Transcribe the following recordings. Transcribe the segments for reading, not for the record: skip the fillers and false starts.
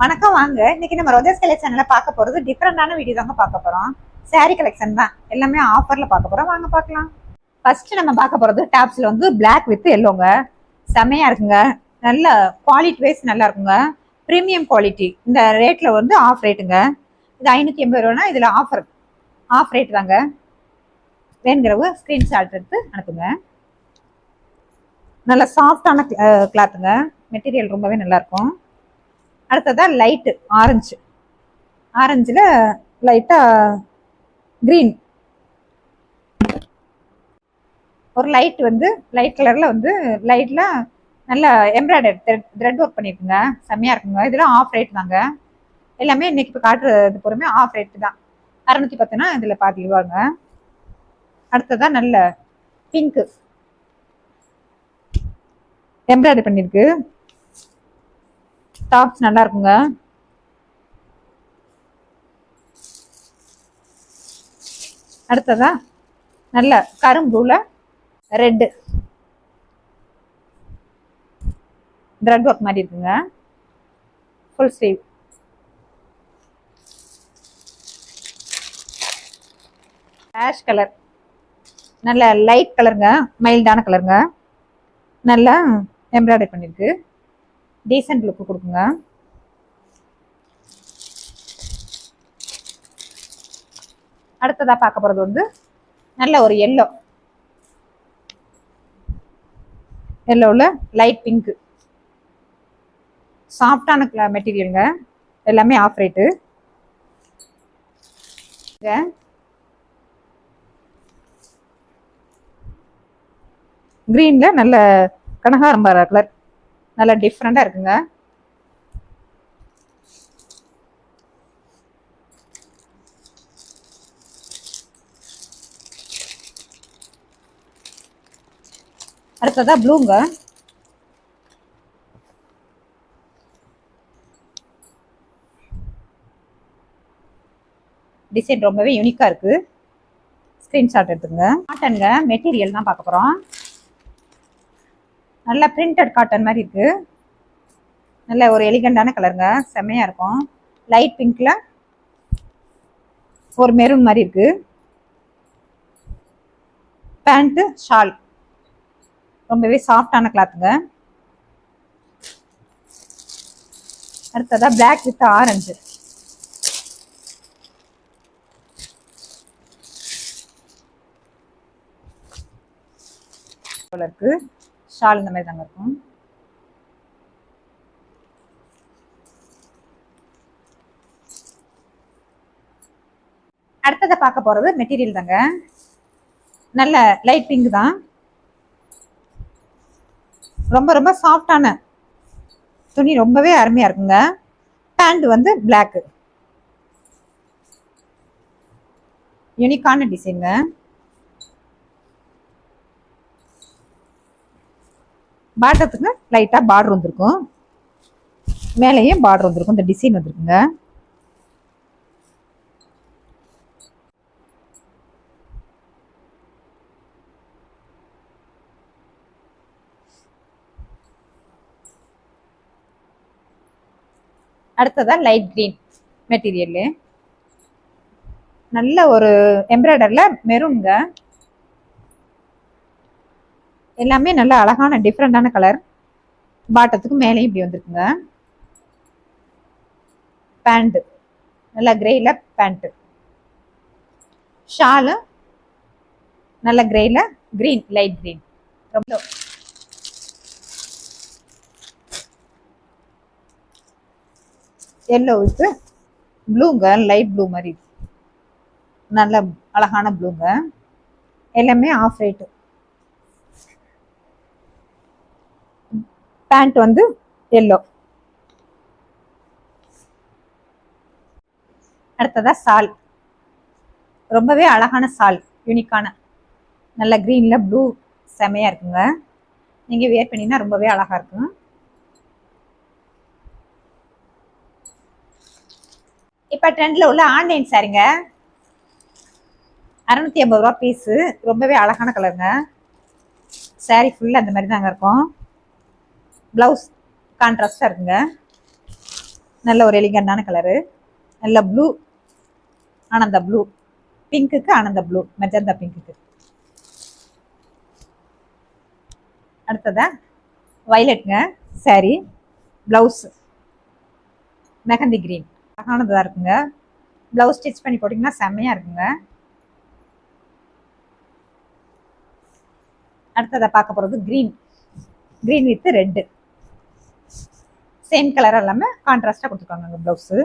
வணக்கம். வாங்க இன்னைக்கு நம்ம ரோஜாஸ் கலெக்ஷன்ல பார்க்க போறது டிஃப்ரெண்டான வீடியோ தாங்க பார்க்க போறோம். சாரி கலெக்ஷன் தான், எல்லாமே ஆஃபர்ல பார்க்க போறோம். வாங்க பார்க்கலாம். ஃபர்ஸ்ட் நம்ம பார்க்க போறது டாப்ஸ்ல வந்து பிளாக் வித் எல்லோங்க. செமையா இருக்குங்க. நல்ல குவாலிட்டி வைஸ் நல்லா இருக்குங்க. Premium quality. இந்த ரேட்ல வந்து ஆஃப் ரேட்டுங்க. இது 580 ரூபானா இதுல ஆஃப் ரேட் தாங்க. வேணுங்கிறவங்க ஸ்கிரீன்ஷாட் எடுத்து அனுப்புங்க. நல்ல சாஃப்டான கிளாத்துங்க. மெட்டீரியல் ரொம்பவே நல்லா இருக்கும். அடுத்ததா லைட் ஆரஞ்சுல லைட்டா கிரீன், ஒரு லைட் வந்து லைட் கலர்ல வந்து லைட்ல நல்ல எம்ப்ராய்டரி த்ரெட் ஒர்க் பண்ணிருக்குங்க. செம்மையா இருக்குங்க. இதெல்லாம் ஆஃப் ரேட் தாங்க. எல்லாமே இன்னைக்கு இப்போ காட்டுறது பொறுமே ஆஃப் ரேட் தான். 610 இதுல பாத்துக்குவாங்க. அடுத்ததா நல்ல பிங்க் எம்ப்ராய்டரி பண்ணிருக்கு. டாப்ஸ் நல்லா இருக்குங்க. அடுத்ததா நல்ல கரும்புல ரெட் த்ரெட் ஒர்க் மாதிரி இருக்குங்க. Full sleeve. ஆஷ் கலர் நல்ல லைட் கலருங்க, மைல்டான கலருங்க. நல்லா எம்ப்ராய்டரி பண்ணிருக்கு. டீசென்ட் லுக் கொடுக்குங்க. அடுத்ததா பார்க்க போறது வந்து நல்ல ஒரு எல்லோல லைட் பிங்க். சாஃப்டான மெட்டீரியலுங்க. எல்லாமே ஆஃப் ரேட்டு. கிரீன்ல நல்ல கனகாரம்பர கலர், நல்லா டிஃப்ரெண்டா இருக்குங்க. அடுத்ததா ப்ளூங்க. டிசைன் ரொம்பவே யூனிக்கா இருக்கு. ஸ்கிரீன்ஷாட் எடுத்துங்க. காட்டன்ங்க, மெட்டீரியல் தான் பார்க்க போறோம். நல்ல பிரிண்டட் காட்டன் மாதிரி இருக்கு. நல்ல ஒரு எலிகண்டான கலருங்க. செம்மையா இருக்கும். லைட் பிங்க்ல ஒரு மெரூன் மாதிரி இருக்கு. பேண்ட் ஷால் ரொம்பவே சாஃப்டான கிளாத்துங்க. அடுத்ததா பிளாக் வித் ஆரஞ்சு. இருக்கு. ஷால் இந்த மாதிரி தாங்க இருக்கும். அடுத்ததை பார்க்க போறது மெட்டீரியல் தாங்க. நல்ல லைட் பிங்க் தான். ரொம்ப ரொம்ப சாஃப்டான துணி, ரொம்பவே அருமையா இருக்குங்க. பேண்ட் வந்து பிளாக். யூனிக்கான டிசைனுங்க. பாட்டத்துக்கு லைட்டா பார்டர் வந்திருக்கும். மேலேயும் பார்டர் வந்திருக்கும். இந்த டிசைன் வந்திருக்குங்க. அடுத்ததா லைட் கிரீன் மெட்டீரியல். நல்ல ஒரு எம்ப்ராய்டர்ல மெரூன்ங்க. எல்லாமே நல்ல அழகான டிஃப்ரெண்டான கலர். பாட்டத்துக்கு மேலேயும் இப்படி வந்திருக்குங்க. பேண்ட் நல்ல கிரேல பேண்ட். ஷாலு நல்ல கிரேல கிரீன், லைட் கிரீன். ரொம்ப எல்லோ வித் ப்ளூங்க, லைட் ப்ளூ மாதிரி. நல்ல அழகான ப்ளூங்க. எல்லாமே ஆஃப் ரேட்டு. பேண்ட் வந்து எல்லோ. அடுத்ததா சால். ரொம்பவே அழகான சால், யூனிக்கான நல்ல கிரீன்ல ப்ளூ. செமையா இருக்குங்க. நீங்க வேர் பண்ணினா ரொம்பவே அழகா இருக்கும். இப்ப ட்ரெண்ட்ல உள்ள ஆன்லைன் சாரிங்க. 680 ரூபா பீஸு. ரொம்பவே அழகான கலருங்க. சாரி ஃபுல்லா அந்த மாதிரி தாங்க இருக்கும். பிளவுஸ் கான்ட்ராஸ்டா இருக்குங்க. நல்ல ஒரு எலிகண்டான கலரு, நல்ல ப்ளூ, ஆனந்த ப்ளூ, பிங்க்குக்கு ஆனந்த ப்ளூ, மெஜந்தா பிங்க்குக்கு. அடுத்ததா வயலட்ங்க சாரி, பிளவுஸ் மெஹந்தி கிரீன், அழகானதா இருக்குங்க. பிளவுஸ் ஸ்டிச் பண்ணி போட்டிங்கன்னா செம்மையா இருக்குங்க. அடுத்ததை பார்க்க போகிறது green, green with red, same colour எல்லாமே கான்ட்ராஸ்டாக கொடுத்துருக்காங்க ப்ளவுஸு.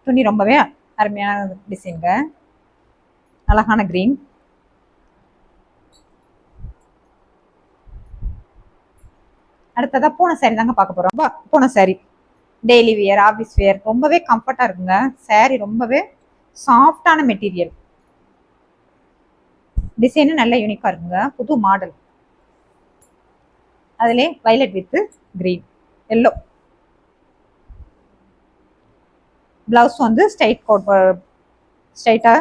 துணி ரொம்பவே அருமையான டிசைனுங்க, அழகான கிரீன். அடுத்ததா பூனை சாரி தாங்க பார்க்க போகிறோம். பூனை sorry daily wear, office wear, ரொம்பவே கம்ஃபர்ட்டாக இருக்குங்க. சாரி ரொம்பவே சாஃப்டான மெட்டீரியல், டிசைனும் நல்ல யூனிக்காக இருக்குங்க, புது மாடல். அதிலே violet with green, yellow. Blouse வந்து ஸ்ட்ரைட் கோட், ஸ்ட்ரைட்டா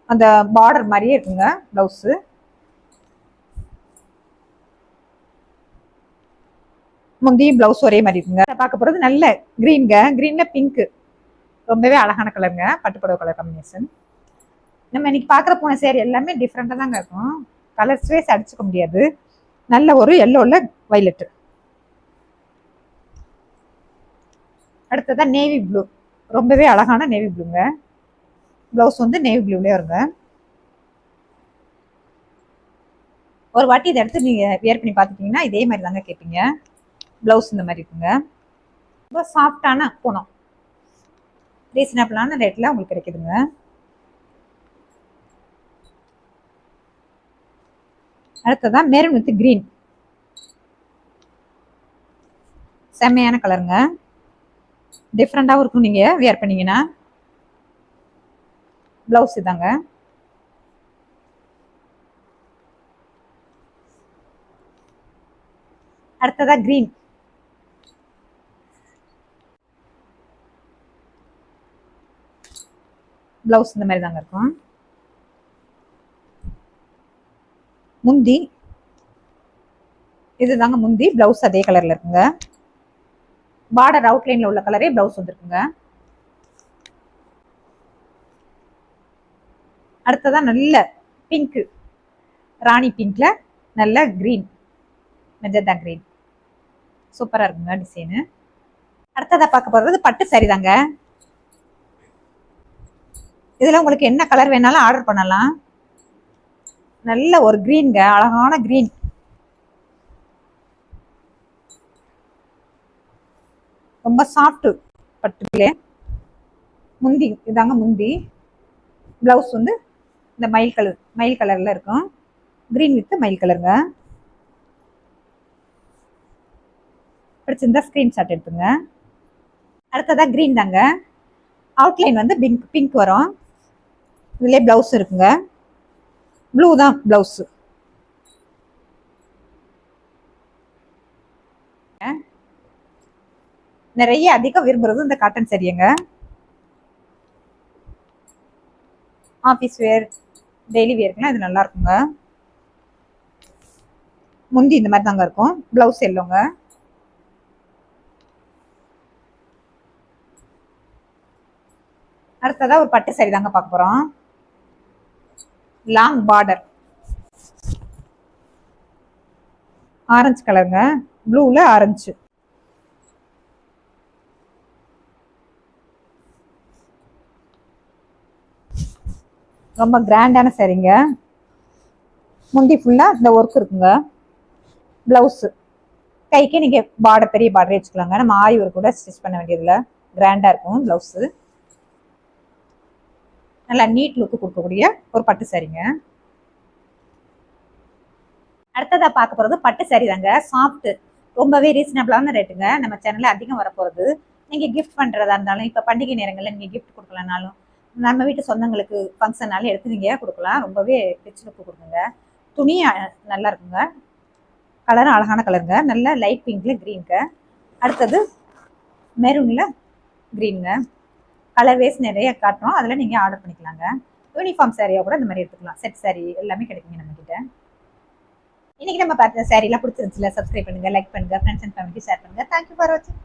அந்த பார்டர் மாதிரியே இருக்குங்க பிளவுஸு. முந்தையும் பிளவுஸ் ஒரே மாதிரி இருக்குங்க. பார்க்க போறது நல்ல கிரீன்ங்க, கிரீன்ல பிங்க், ரொம்பவே அழகான கலருங்க, பட்டுப்புடவை கலர் காம்பினேஷன். நம்ம இன்னைக்கு பார்க்குற பூனை சேரி எல்லாமே டிஃப்ரெண்டாக தாங்க இருக்கும், கலர்ஸ்வே அடிச்சுக்க முடியாது. நல்ல ஒரு எல்லோல வயலட். அடுத்ததான் நேவி ப்ளூ, ரொம்பவே அழகான நேவி ப்ளூங்க. பிளவுஸ் வந்து நேவி ப்ளூலயே வருங்க. ஒரு வாட்டி இதை எடுத்து நீங்க வியர் பண்ணி பார்த்துட்டீங்கன்னா இதே மாதிரி தாங்க கேட்பீங்க. பிளவுஸ் இந்த மாதிரி இருக்குங்க, ரொம்ப சாஃப்டான பூனம், ரீசனபிளான ரேட்ல உங்களுக்கு கிடைக்குதுங்க. அடுத்ததான் மெரூன் வித் கிரீன், செம்மையான கலருங்க, டிஃப்ரெண்டாகவும் இருக்கும் நீங்க வியர் பண்ணீங்கன்னா. பிளவுஸ் இதாங்க. அடுத்ததா கிரீன், பிளவுஸ் இந்த மாதிரி தாங்க இருக்கும். முந்தி இதுதாங்க முந்தி, பிளவுஸ் அதே கலர்ல இருக்குங்க. பார்டர் அவுட்லைன்ல உள்ள கலரே பிளவுஸ் வந்துருக்குங்க. அடுத்ததான் நல்ல பிங்க், ராணி பிங்க்ல நல்ல கிரீன், மெஜந்தா கிரீன், சூப்பரா இருக்குங்க டிசைனு. அடுத்ததா பார்க்க போறது பட்டு சாரி தாங்க. இதுல உங்களுக்கு என்ன கலர் வேணாலும் ஆர்டர் பண்ணலாம். நல்ல ஒரு கிரீன்ங்க, அழகான கிரீன், ரொம்ப சாஃப்ட் பட்டுலே. முந்தி இதாங்க முந்தி, பிளவுஸ் வந்து இந்த மயில் கலர்ல இருக்கும், கிரீன் வித் மயில் கலருங்க. பிடிச்சிருந்தா ஸ்கிரீன்ஷாட் எடுத்துங்க. அடுத்ததா கிரீன் தாங்க, அவுட்லைன் வந்து பிங்க் வரும், இதுலயே பிளவுஸ் இருக்குங்க, ப்ளூ தான் பிளவுஸ். நிறைய அதிகம் விரும்புறது இந்த காட்டன் சரிங்க, ஆஃபீஸ் வேர், டெய்லி வேர்க்குலாம் இது நல்லா இருக்குங்க. முந்தி இந்த மாதிரி தாங்க இருக்கும், பிளவுஸ் எல்லோங்க. அடுத்ததா ஒரு பட்டு சாரி தாங்க பார்க்க போறோம். லாங் பார்டர், ஆரஞ்சு கலருங்க, ப்ளூல ஆரஞ்சு. ரொம்ப கிராண்டான சாரிங்க. முந்தி ஃபுல்லா இந்த ஒர்க் இருக்குங்க. பிளவுஸ் கைக்கு நீங்க பார்டர், பெரிய பார்டர் வச்சுக்கலாங்க. நம்ம ஆரி ஒர்க் கூட ஸ்டிச் பண்ண வேண்டியதுல கிராண்டா இருக்கும் பிளவுஸ். நல்லா நீட் லுக்கு கொடுக்கக்கூடிய ஒரு பட்டு சாரிங்க. அடுத்ததா பார்க்க போறது பட்டு சாரி தாங்க, சாஃப்ட், ரொம்பவே ரீசனபிளான ரேட்டுங்க. நம்ம சேனல்ல அதிகம் வரப்போறது. நீங்க கிஃப்ட் பண்றதா இருந்தாலும், இப்ப பண்டிகை நேரங்கள்ல நீங்க கிஃப்ட் கொடுக்கலனாலும், நம்ம வீட்டு சொந்தங்களுக்கு ஃபங்க்ஷனாலும் எடுத்து நீங்க கொடுக்கலாம். ரொம்பவே ரிச் லுக்கு கொடுக்குங்க. துணி நல்லா இருக்குங்க, கலரும் அழகான கலருங்க, நல்ல லைட் பிங்க்ல கிரீனுங்க. அடுத்தது மெரூன்ல கிரீனுங்க. கலர் வேஸ் நிறைய காட்டுறோம், அதில் நீங்கள் ஆர்டர் பண்ணிக்கலாங்க. யூனிஃபார்ம் சாரியாக கூட இந்த மாதிரி எடுத்துக்கலாம். செட் சாரி எல்லாமே கிடைக்குங்க நம்ம கிட்ட. இன்னைக்கு நம்ம பார்த்த சாரிலாம் பிடிச்சிருந்துச்சுல, சப்ஸ்கிரைப் பண்ணுங்க, லைக் பண்ணுங்க, ஃப்ரெண்ட்ஸ் அண்ட் ஃபேமிலிக்கு ஷேர் பண்ணுங்க. தேங்க்யூ ஃபார் வாட்சிங்.